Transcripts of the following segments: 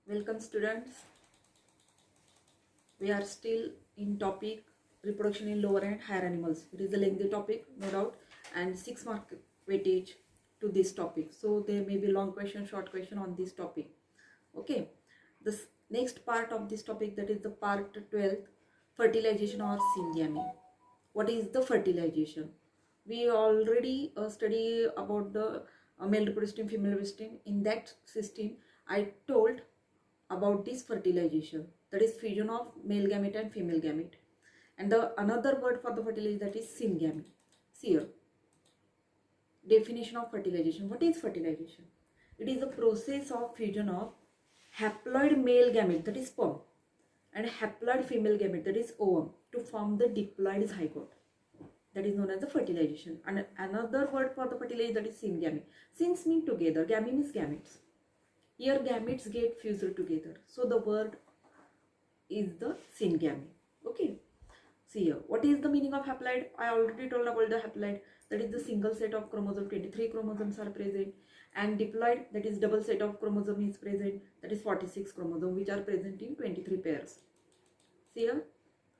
Welcome students. We are still in topic reproduction in lower and higher animals. It is a lengthy topic, no doubt, and 6 mark weightage to this topic. So there may be long question, short question on this topic. Okay. This next part of this topic, that is the part 12th, fertilization or syngamy. What is the fertilization? We already study about the male reproductive, female reproductive. In that system, I told about this fertilization, that is fusion of male gamete and female gamete, and the another word for the fertilization, that is syngamy. See here, definition of fertilization. What is fertilization? It is a process of fusion of haploid male gamete, that is sperm, and haploid female gamete, that is ovum, to form the diploid zygote. That is known as the fertilization. And another word for the fertilization, that is syngamy. Syns mean together, gamy means gametes. Here gametes get fused together, so the word is the syngamy. Okay. See here, what is the meaning of haploid? I already told about the haploid, that is the single set of chromosome, 23 chromosomes are present, and diploid, that is double set of chromosome is present, that is 46 chromosomes which are present in 23 pairs. See here,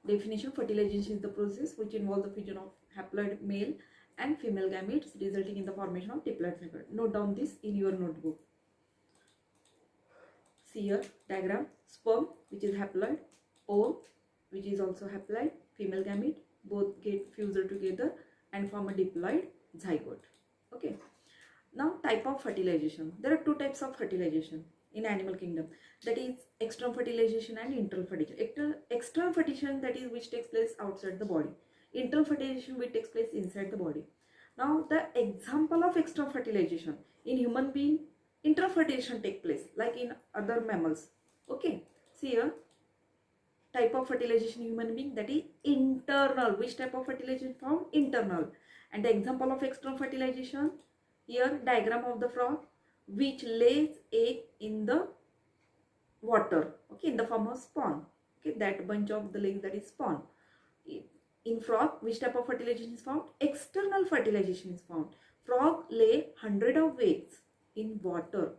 definition: fertilization is the process which involves the fusion of haploid male and female gametes resulting in the formation of diploid zygote. Note down this in your notebook. See here, diagram: sperm, which is haploid, ovum, which is also haploid, female gamete, both get fused together and form a diploid zygote. Okay. Now, type of fertilization. There are two types of fertilization in animal kingdom, that is external fertilization and internal fertilization. External fertilization, that is which takes place outside the body. Internal fertilization which takes place inside the body. Now, the example of external fertilization: in human being, internal fertilization take place like in other mammals. Okay. See here, type of fertilization in human being, that is internal. Which type of fertilization found? Internal. And the example of external fertilization, here diagram of the frog which lays egg in the water, okay, in the form of spawn. Okay, that bunch of the legs, that is spawn. In frog, which type of fertilization is found? External fertilization is found. Frog lay 100 of eggs in water.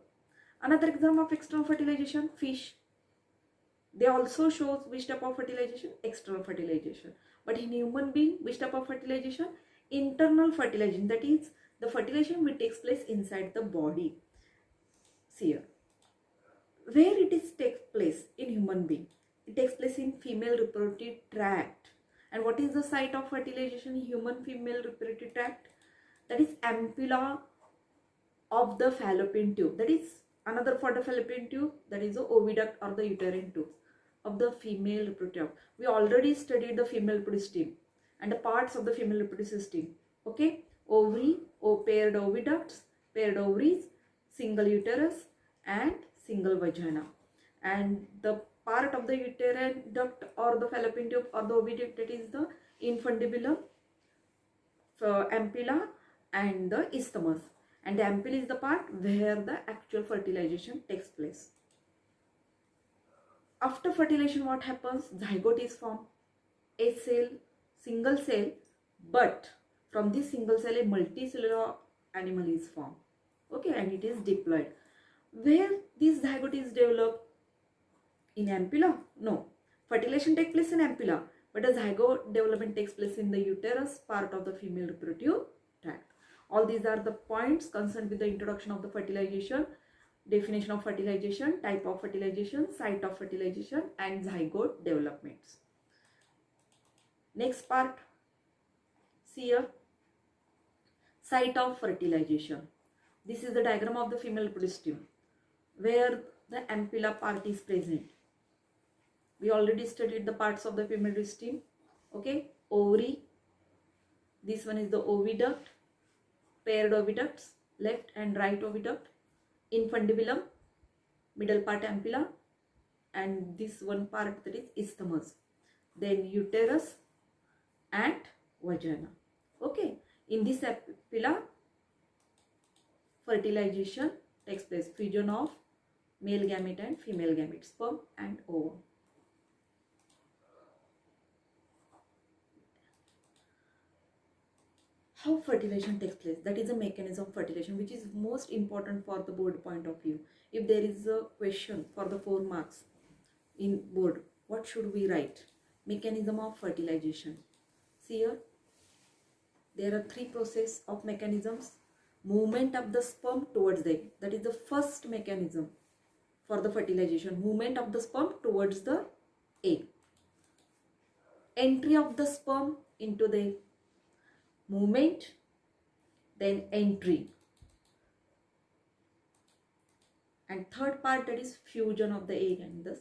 Another example of external fertilization, fish. They also shows which type of fertilization? External fertilization. But in human being, which type of fertilization? Internal fertilization, that is the fertilization which takes place inside the body. See here, where it is takes place in human being? It takes place in female reproductive tract. And what is the site of fertilization in human female reproductive tract? That is ampulla of the fallopian tube. That is another for the fallopian tube, that is the oviduct or the uterine tube of the female reproductive. We already studied the female reproductive system and the parts of the female reproductive system. Okay, ovary, paired oviducts, paired ovaries, single uterus and single vagina. And the part of the uterine duct or the fallopian tube or the oviduct, that is the infundibulum, ampulla and the isthmus. And the ampulla is the part where the actual fertilization takes place. After fertilization, what happens? Zygote is formed, a cell, single cell, but from this single cell a multicellular animal is formed. Okay, and it is diploid. Where this zygote is developed? In ampulla? No. Fertilization takes place in ampulla, but the zygote development takes place in the uterus part of the female reproductive tract. All these are the points concerned with the introduction of the fertilization, definition of fertilization, type of fertilization, site of fertilization and zygote developments. Next part, see here, site of fertilization. This is the diagram of the female reproductive system where the ampulla part is present. We already studied the parts of the female reproductive system. Okay, ovary, this one is the oviduct, paired oviducts, left and right oviduct, infundibulum, middle part ampulla, and this one part, that is isthmus, then uterus and vagina. Okay, in this ampulla fertilization takes place, fusion of male gamete and female gamete, sperm and ovum. How fertilization takes place? That is a mechanism of fertilization which is most important for the board point of view. If there is a question for the 4 marks in board, what should we write? Mechanism of fertilization. See here, there are 3 process of mechanisms. Movement of the sperm towards the egg, that is the first mechanism for the fertilization. Movement of the sperm towards the egg. Entry of the sperm into the egg. Movement, then entry. And third part, that is fusion of the egg and the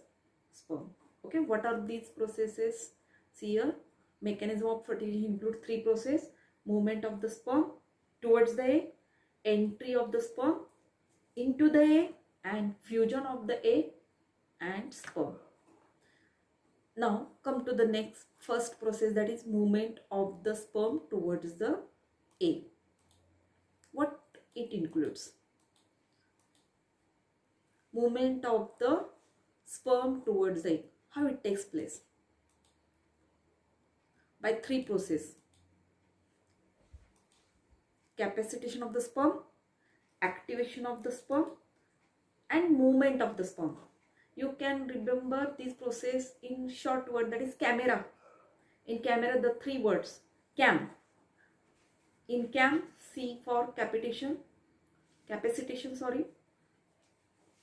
sperm. Okay, what are these processes? See here, mechanism of fertilization include 3 processes. Movement of the sperm towards the egg, entry of the sperm into the egg, and fusion of the egg and sperm. Now come to the next first process, that is movement of the sperm towards the egg. What it includes? Movement of the sperm towards the egg. How it takes place? By 3 processes. Capacitation of the sperm, activation of the sperm, and movement of the sperm. You can remember this process in short word, that is camera. In camera, the 3 words, cam. In cam, C for capacitation, sorry.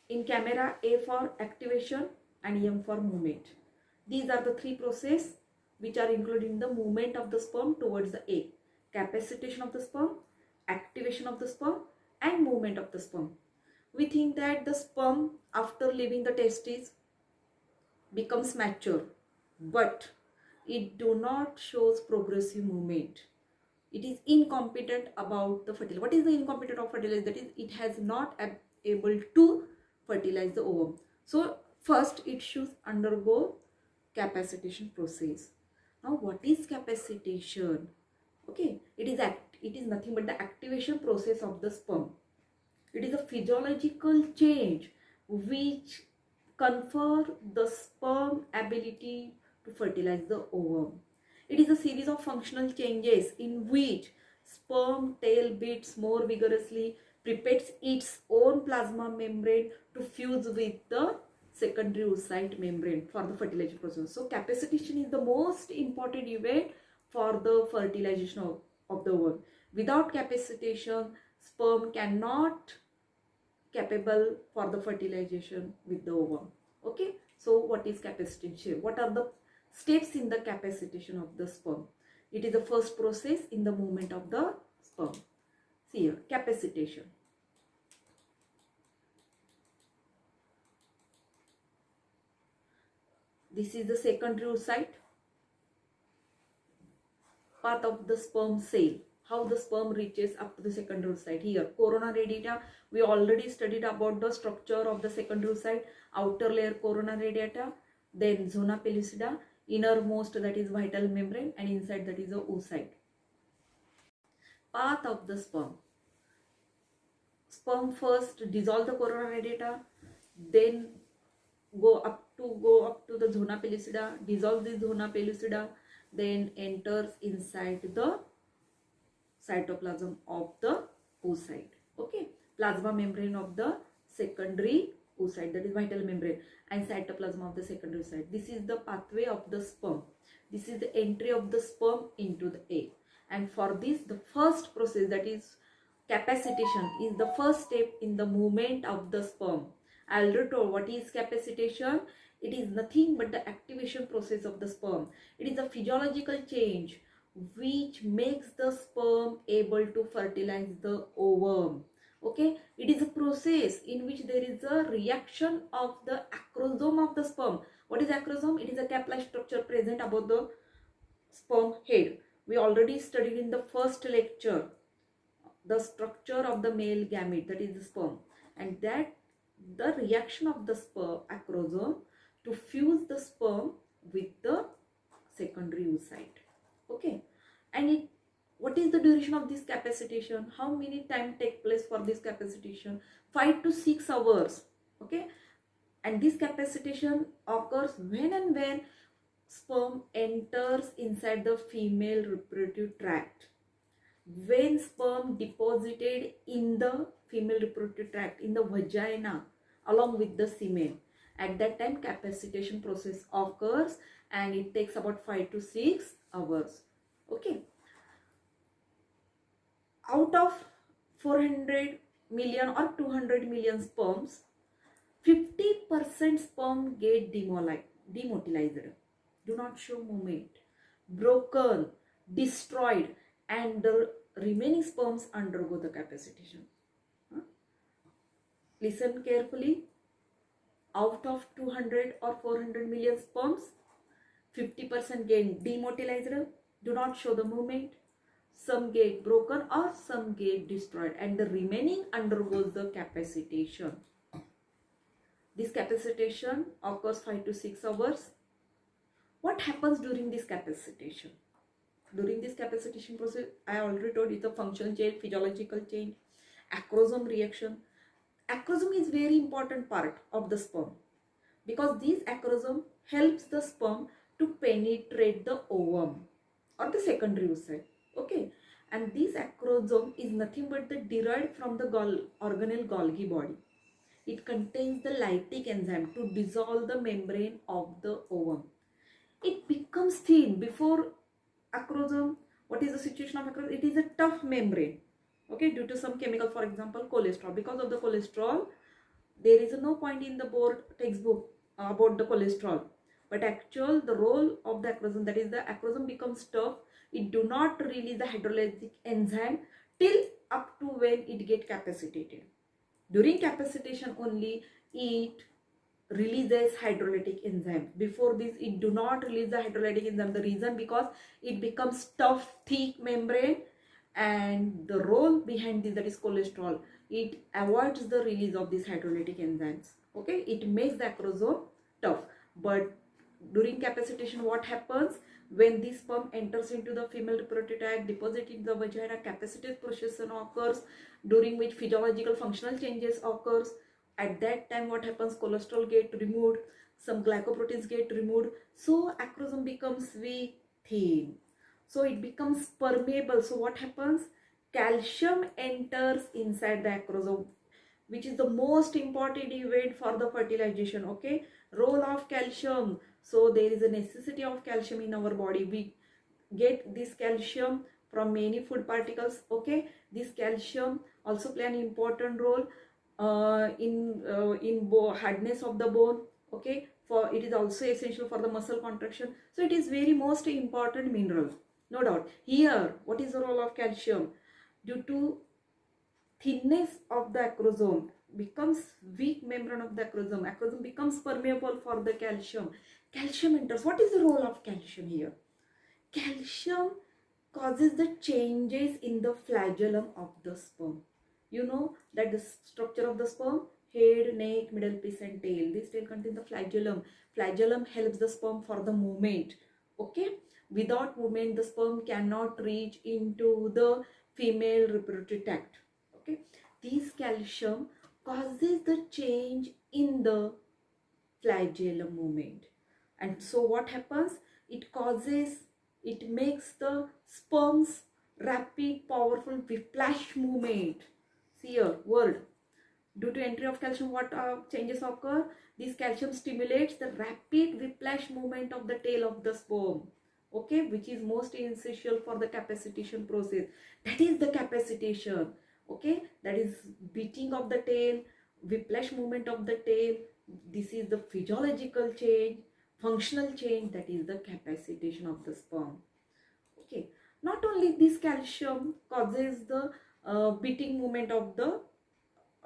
In camera, A for activation and M for movement. These are the 3 processes which are included in the movement of the sperm towards the egg. Capacitation of the sperm, activation of the sperm, and movement of the sperm. We think that the sperm after leaving the testes becomes mature, but it do not shows progressive movement. It is incompetent about the fertilization. What is the incompetent of fertilization? That is, it has not able to fertilize the ovum. So first it should undergo capacitation process. Now what is capacitation? Okay, it is nothing but the activation process of the sperm. It is a physiological change which confer the sperm ability to fertilize the ovum. It is a series of functional changes in which sperm tail beats more vigorously, prepares its own plasma membrane to fuse with the secondary oocyte membrane for the fertilization process. So capacitation is the most important event for the fertilization of the ovum. Without capacitation, sperm cannot capable for the fertilization with the ovum. Okay, so what is capacitation? What are the steps in the capacitation of the sperm? It is the first process in the movement of the sperm. See here, capacitation. This is the secondary oocyte, part of the sperm cell. How the sperm reaches up to the secondary oocyte. Here, corona radiata, we already studied about the structure of the secondary oocyte. Outer layer corona radiata, then zona pellucida, innermost that is vital membrane, and inside that is the oocyte. Path of the sperm. Sperm first dissolve the corona radiata, then go up to the zona pellucida, dissolve the zona pellucida, then enters inside the cytoplasm of the oocyte. Okay, plasma membrane of the secondary oocyte, that is vital membrane, and cytoplasm of the secondary oocyte. This is the pathway of the sperm. This is the entry of the sperm into the egg. And for this, the first process, that is capacitation, is the first step in the movement of the sperm. I already told what is capacitation. It is nothing but the activation process of the sperm. It is a physiological change which makes the sperm able to fertilize the ovum. Okay, it is a process in which there is a reaction of the acrosome of the sperm. What is acrosome? It is a cap-like structure present above the sperm head. We already studied in the first lecture the structure of the male gamete, that is the sperm, and that the reaction of the sperm acrosome to fuse the sperm with the secondary oocyte. Okay, and what is the duration of this capacitation? How many time take place for this capacitation? 5 to 6 hours. Okay, and this capacitation occurs when and when sperm enters inside the female reproductive tract. When sperm deposited in the female reproductive tract, in the vagina along with the semen. At that time, capacitation process occurs and it takes about 5 to 6 hours. Okay. Out of 400 million or 200 million sperms, 50% sperm get demotilized, do not show movement, broken, destroyed, and the remaining sperms undergo the capacitation. Listen carefully. Out of 200 or 400 million sperms, 50% get demotilized, do not show the movement, some get broken or some get destroyed, and the remaining undergoes the capacitation. This capacitation occurs 5 to 6 hours. What happens during this capacitation? During this capacitation process, I already told you the functional change, physiological change, acrosome reaction. Acrosome is very important part of the sperm because this acrosome helps the sperm to penetrate the ovum or the secondary oocyte. Okay, and this acrosome is nothing but the derived from the organelle Golgi body. It contains the lytic enzyme to dissolve the membrane of the ovum. It becomes thin before acrosome. What is the situation of acrosome? It is a tough membrane. Okay, due to some chemical, for example, cholesterol. Because of the cholesterol, there is no point in the board textbook about the cholesterol. But actual, the role of the acrosome, that is the acrosome becomes tough. It do not release the hydrolytic enzyme till up to when it get capacitated. During capacitation only, it releases hydrolytic enzyme. Before this, it do not release the hydrolytic enzyme. The reason, because it becomes tough, thick membrane, and the role behind this, that is cholesterol, it avoids the release of these hydrolytic enzymes. Okay, it makes the acrosome tough. But during capacitation, what happens? When this sperm enters into the female reproductive tract, deposit in the vagina, capacitive process occurs, during which physiological functional changes occurs. At that time, what happens? Cholesterol get removed, some glycoproteins get removed, so acrosome becomes weak, thin, so it becomes permeable. So what happens? Calcium enters inside the acrosome, which is the most important event for the fertilization. Okay, role of calcium. So there is a necessity of calcium in our body. We get this calcium from many food particles. Okay, this calcium also play an important role in hardness of the bone. Okay, for it is also essential for the muscle contraction. So it is very most important mineral, no doubt. Here, what is the role of calcium? Due to thinness of the acrosome, becomes weak membrane of the acrosome becomes permeable for the calcium. Calcium enters. What is the role of calcium here? Calcium causes the changes in the flagellum of the sperm. You know that the structure of the sperm, head, neck, middle piece and tail. This tail contains the flagellum. Flagellum helps the sperm for the movement. Okay, without movement, the sperm cannot reach into the female reproductive tract. Okay, this calcium causes the change in the flagellum movement, and so what happens? It makes the sperm's rapid, powerful whiplash movement. See here, word. Due to entry of calcium, what changes occur? This calcium stimulates the rapid whiplash movement of the tail of the sperm. Okay, which is most essential for the capacitation process. That is the capacitation. Okay, that is beating of the tail, whiplash movement of the tail. This is the physiological change, functional change, that is the capacitation of the sperm. Okay, not only this calcium causes the beating movement of the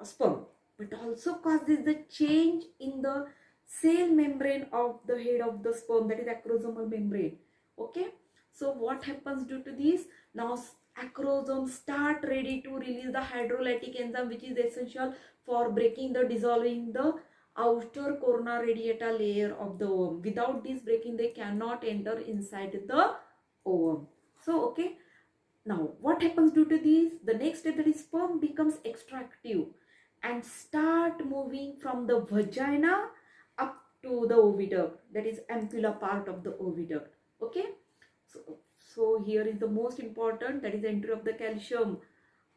sperm, but also causes the change in the cell membrane of the head of the sperm, that is acrosomal membrane. Okay, so what happens due to this? Now acrosome start ready to release the hydrolytic enzyme, which is essential for breaking the dissolving the outer corona radiata layer of the ovum. Without this breaking, they cannot enter inside the ovum. So okay, now what happens due to this? The next step, that is sperm becomes extractive and start moving from the vagina up to the oviduct, that is ampulla part of the oviduct. Okay, so here is the most important, that is entry of the calcium,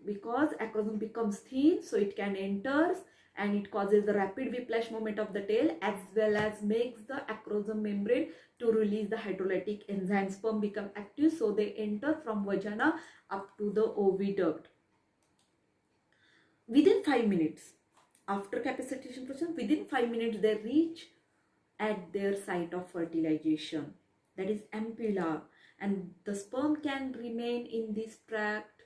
because acrosome becomes thin, so it can enter and it causes the rapid whiplash movement of the tail, as well as makes the acrosome membrane to release the hydrolytic enzymes. Sperm become active, so they enter from vagina up to the oviduct. Within 5 minutes, after capacitation process, within 5 minutes they reach at their site of fertilization, that is ampulla, and the sperm can remain in this tract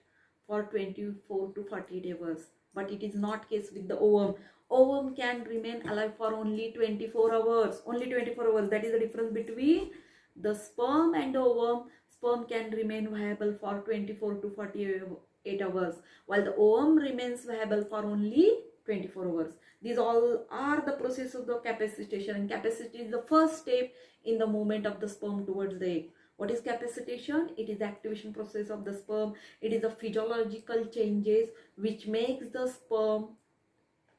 for 24 to 48 hours. But it is not case with the ovum. Ovum can remain alive for only 24 hours. Only 24 hours. That is the difference between the sperm and the ovum. Sperm can remain viable for 24 to 48 hours, while the ovum remains viable for only 24 hours. These all are the process of the capacitation, and capacity is the first step in the movement of the sperm towards the egg. What is capacitation? It is the activation process of the sperm. It is the physiological changes which makes the sperm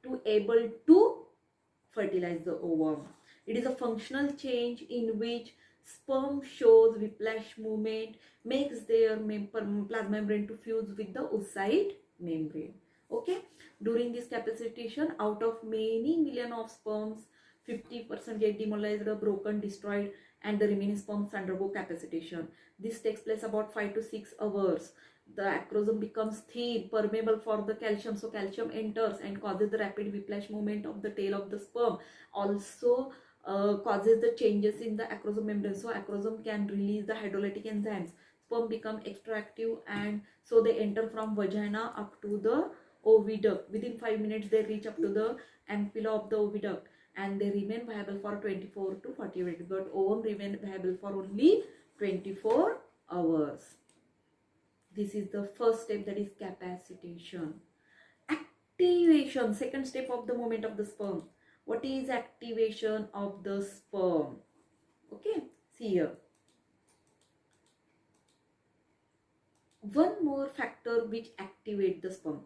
to able to fertilize the ovum. It is a functional change in which sperm shows whiplash movement, makes their plasma membrane to fuse with the oocyte membrane. Okay, during this capacitation, out of many million of sperms, 50% get demobilized, broken, destroyed, and the remaining sperms undergo capacitation. This takes place about 5 to 6 hours. The acrosome becomes thin, permeable for the calcium, so calcium enters and causes the rapid whiplash movement of the tail of the sperm. Also causes the changes in the acrosome membrane, so acrosome can release the hydrolytic enzymes. Sperm become extra active, and so they enter from vagina up to the oviduct. Within 5 minutes they reach up to the ampulla of the oviduct, and they remain viable for 24 to 48, but ovum remain viable for only 24 hours. This is the first step, that is capacitation. Activation, second step of the movement of the sperm. What is activation of the sperm? Okay, see here. One more factor which activates the sperm,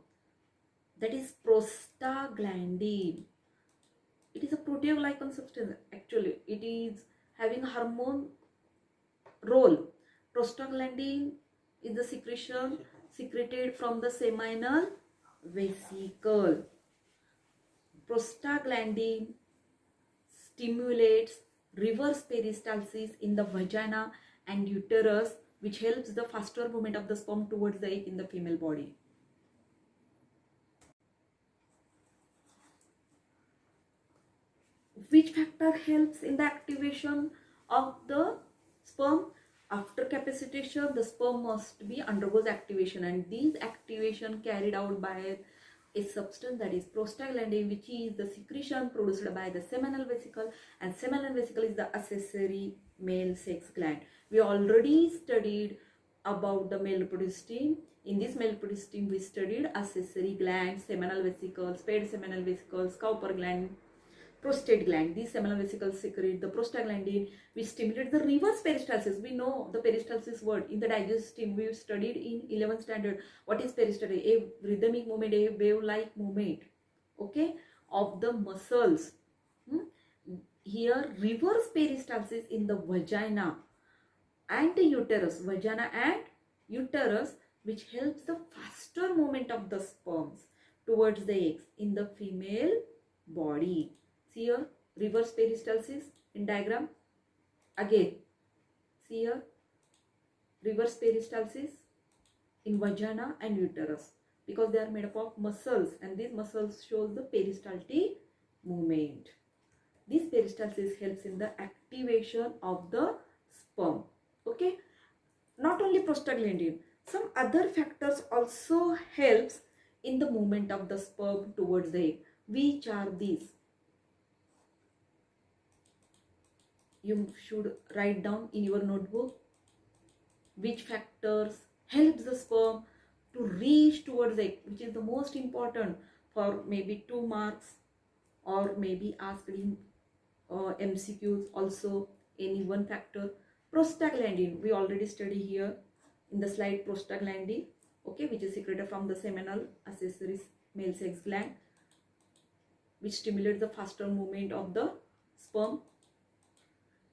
that is prostaglandin. It is a proteoglycan substance. Actually, it is having a hormone role. Prostaglandin is the secretion secreted from the seminal vesicle. Prostaglandin stimulates reverse peristalsis in the vagina and uterus, which helps the faster movement of the sperm towards the egg in the female body. Which factor helps in the activation of the sperm? After capacitation, the sperm must be undergoes activation, and these activation carried out by a substance, that is prostaglandin, which is the secretion produced by the seminal vesicle, and seminal vesicle is the accessory male sex gland. We already studied about the male reproductive system. In this male reproductive system, we studied accessory glands, seminal vesicles, paired seminal vesicles, Cowper gland, prostate gland. These seminal vesicles secrete the prostaglandin, which stimulates the reverse peristalsis. We know the peristalsis word in the digestive system. We studied in 11th standard. What is peristalsis? A rhythmic movement, a wave-like movement, okay, of the muscles. Here, reverse peristalsis in the vagina and the uterus, which helps the faster movement of the sperms towards the eggs in the female body. See here, reverse peristalsis in diagram. Again, see here, reverse peristalsis in vagina and uterus, because they are made up of muscles, and these muscles shows the peristaltic movement. This peristalsis helps in the activation of the sperm. Okay, not only prostaglandin, some other factors also helps in the movement of the sperm towards the egg. Which are these? You should write down in your notebook which factors helps the sperm to reach towards the egg, which is the most important for maybe 2 marks, or maybe asked in MCQs also. Any one factor. Prostaglandin, we already study here in the slide, prostaglandin, okay, which is secreted from the seminal accessory male sex gland, which stimulates the faster movement of the sperm.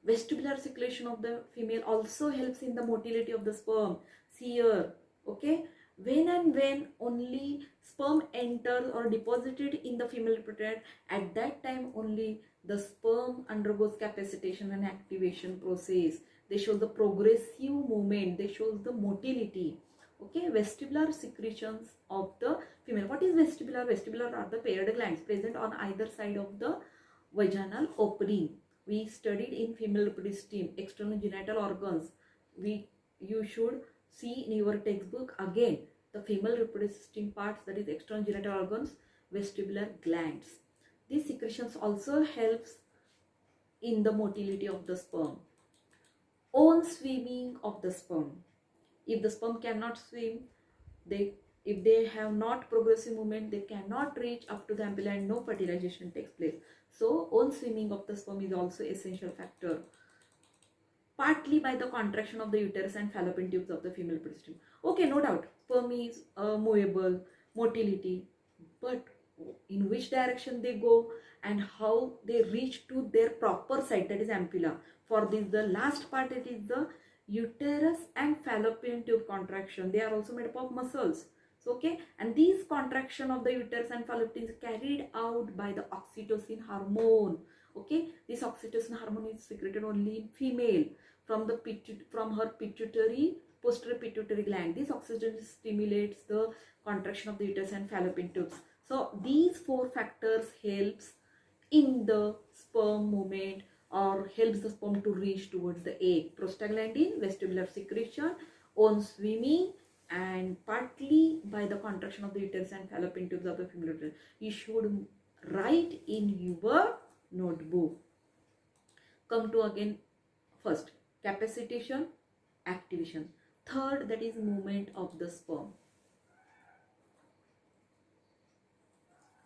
Vestibular secretion of the female also helps in the motility of the sperm. See here, okay, When only sperm enters or deposited in the female reproductive, at that time only the sperm undergoes capacitation and activation process. They show the progressive movement, they show the motility. Okay, vestibular secretions of the female. What is vestibular? Vestibular are the paired glands present on either side of the vaginal opening. We studied in female reproductive system external genital organs. You should see in your textbook again the female reproductive system parts, that is external genital organs, vestibular glands. These secretions also helps in the motility of the sperm. Own swimming of the sperm. If the sperm cannot swim, if they have not progressive movement, they cannot reach up to the ampulla and no fertilization takes place. So own swimming of the sperm is also essential factor. Partly by the contraction of the uterus and fallopian tubes of the female reproductive system. Okay, no doubt, sperm is movable, motility, but in which direction they go and how they reach to their proper site, that is ampulla. For this, the last part, it is the uterus and fallopian tube contraction. They are also made up of muscles. So, okay, and these contraction of the uterus and fallopian is carried out by the oxytocin hormone. Okay, this oxytocin hormone is secreted only in female from her pituitary, posterior pituitary gland. This oxytocin stimulates the contraction of the uterus and fallopian tubes. So these four factors helps in the sperm movement or helps the sperm to reach towards the egg. Prostaglandin, vestibular secretion, own swimming, and partly by the contraction of the uterus and fallopian tubes of the female uterus. You should write in your notebook. Come to again first capacitation, activation. Third, that is movement of the sperm.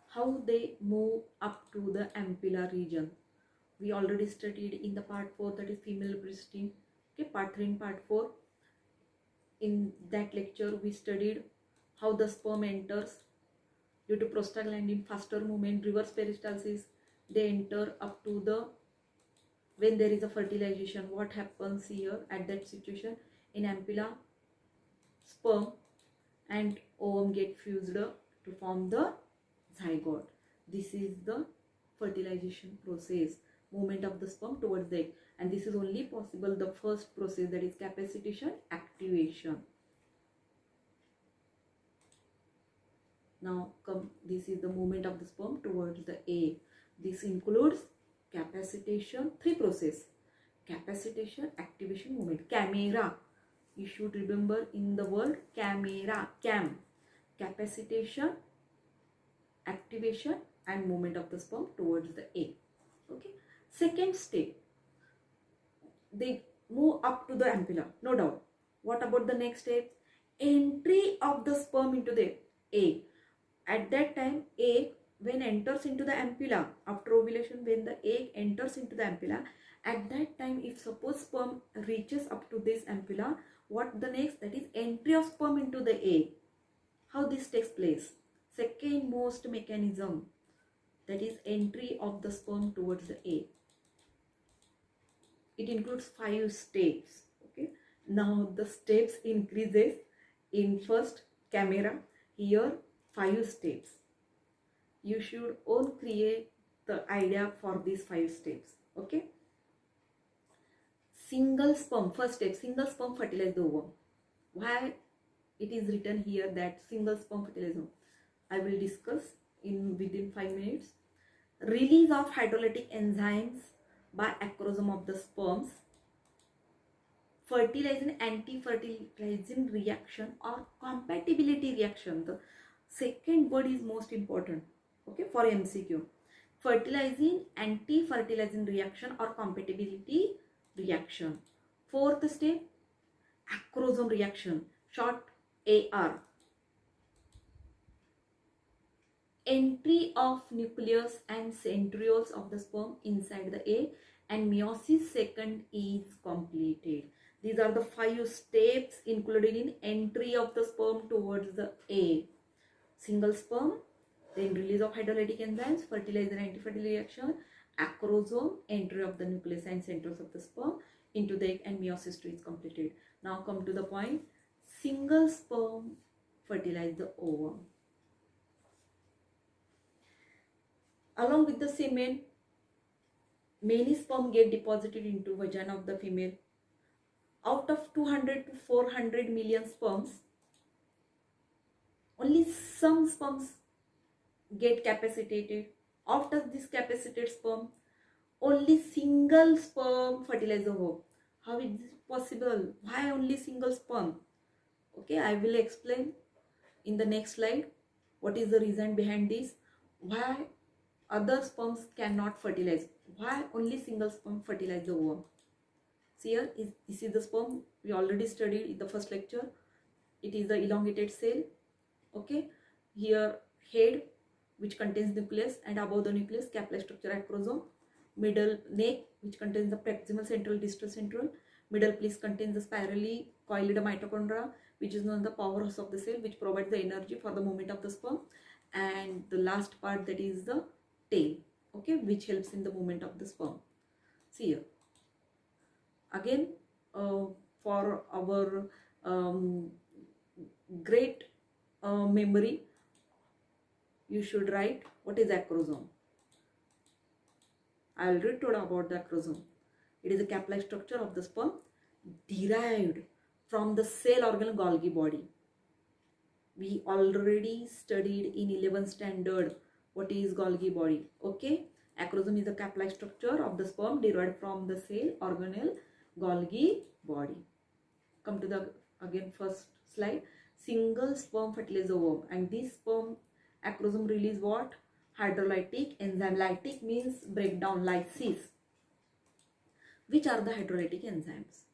How they move up to the ampulla region. We already studied in the part 4, that is female reproductive system. Okay, part 3 and part 4. In that lecture, we studied how the sperm enters due to prostaglandin, faster movement, reverse peristalsis. They enter up to the, when there is a fertilization, what happens here at that situation? In ampulla, sperm and ovum get fused to form the zygote. This is the fertilization process, movement of the sperm towards the egg, and this is only possible the first process, that is capacitation, activation. Now come, this is the movement of the sperm towards the egg. This includes capacitation, three process: capacitation, activation, movement. Camera, you should remember in the word camera, capacitation, activation and movement of the sperm towards the egg. Okay, second step, they move up to the ampulla, no doubt. What about the next step? Entry of the sperm into the egg. At that time, egg when enters into the ampulla, after ovulation, when the egg enters into the ampulla, at that time, if suppose sperm reaches up to this ampulla, what the next? That is entry of sperm into the egg. How this takes place? Second most mechanism, that is entry of the sperm towards the egg. It includes 5 steps. Okay, now the steps increases. In first camera, here 5 steps. You should all create the idea for these 5 steps. Okay, single sperm, first step, single sperm fertilize the ovum. Why it is written here that single sperm fertilize ovum? I will discuss within 5 minutes. Release of hydrolytic enzymes by acrosome of the sperms. Fertilizing, anti-fertilizing reaction or compatibility reaction. The second word is most important. Okay, for MCQ. Fertilizing, anti-fertilizing reaction or compatibility reaction. Fourth step, acrosome reaction, short AR. Entry of nucleus and centrioles of the sperm inside the egg, and meiosis second is completed. These are the 5 steps included in entry of the sperm towards the egg. Single sperm, then release of hydrolytic enzymes, fertilizer and anti-fertilizing reaction, acrosome, entry of the nucleus and centrioles of the sperm into the egg, and meiosis 2 is completed. Now come to the point. Single sperm fertilize the ovum. Along with the semen, many sperm get deposited into vagina of the female. Out of 200 to 400 million sperms, only some sperms get capacitated. Out of this capacitated sperm, only single sperm fertilize the ovum. How is this possible? Why only single sperm? Okay, I will explain in the next slide what is the reason behind this. Why other sperms cannot fertilize? Why only single sperm fertilize the ovum? See here, this is the sperm we already studied in the first lecture. It is the elongated cell. Okay, here head which contains nucleus, and above the nucleus cap-like structure acrosome. Middle neck which contains the proximal central, distal central. Middle piece contains the spirally coiled mitochondria, which is known as the powerhouse of the cell, which provides the energy for the movement of the sperm. And the last part, that is the tail, okay, which helps in the movement of the sperm. See here. Again, for our great memory, you should write what is acrosome. I already told about the acrosome. It is a cap-like structure of the sperm derived from the cell organelle Golgi body. We already studied in 11th standard what is Golgi body. Okay, acrosome is a cap-like structure of the sperm derived from the cell organelle Golgi body. Come to the again first slide. Single sperm fertilize the ovum, and this sperm acrosome release what? Hydrolytic enzyme. Lytic means breakdown, lysis. Which are the hydrolytic enzymes?